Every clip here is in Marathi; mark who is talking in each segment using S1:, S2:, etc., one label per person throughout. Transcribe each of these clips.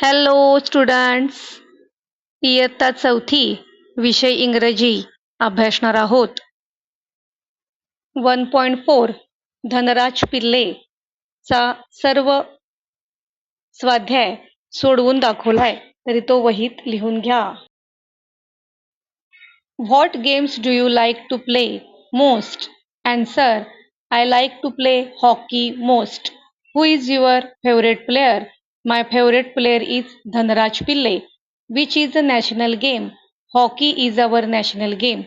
S1: हॅलो स्टुडंट्स, इयत्ता चौथी विषय इंग्रजी अभ्यासणार आहोत. 1.4 धनराज पिल्ले चा सर्व स्वाध्याय सोडवून दाखवलाय, तरी तो वहीत लिहून घ्या. What games do you like to play most? Answer: I like to play hockey most. Who is your favorite player? My favorite player is Dhanraj Pillai. Which is a national game? Hockey is our national game.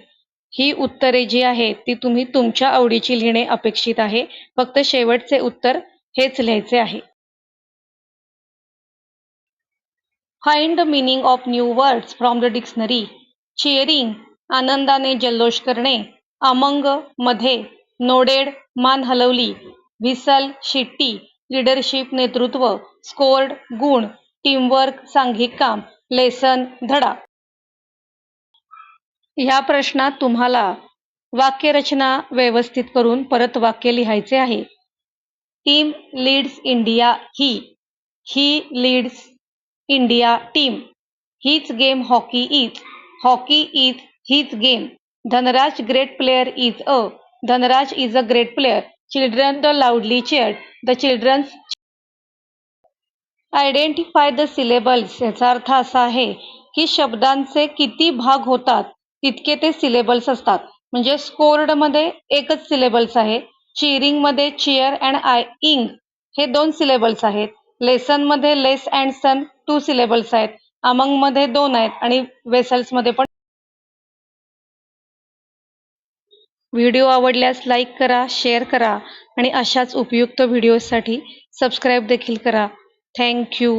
S1: ही उत्तरे जी आहेत ती तुम्ही तुमच्या आवडीची लिहिणे अपेक्षित आहे. फक्त शेवटचे उत्तर हेच लिहायचे आहे. Find the meaning of new words from the dictionary. Cheering आनंदाने जल्लोष करणे. अमंग मध्ये. नोडेड मान हलवली. व्हिसल शिट्टी. लीडरशिप नेतृत्व. स्कोर्ड गुण. टीमवर्क सांघिक काम. लेसन धडा. ह्या प्रश्नात तुम्हाला वाक्यरचना व्यवस्थित करून परत वाक्य लिहायचे आहे. टीम लीड्स इंडिया ही लीड्स इंडिया टीम. हीच गेम हॉकी इज हीच game. Dhanraj great player is a. Dhanraj is a great player. Children the loudly cheered. The childrens. Identify the syllables याचा अर्थ असा आहे की शब्दांचे किती भाग होतात तितके ते सिलेबल्स असतात. म्हणजे स्कोर्ड मध्ये एकच सिलेबल्स आहे. चीरिंग मध्ये चीअर अँड इंग हे 2 सिलेबल्स आहेत. लेसन मध्ये लेस अँड सन 2 सिलेबल्स आहेत. अमंग मध्ये 2 आहेत आणि वेसल्स मध्ये पण. व्हिडिओ आवडल्यास लाईक करा, शेअर करा आणि अशाच उपयुक्त व्हिडिओसाठी सबस्क्राईब देखील करा. थँक्यू.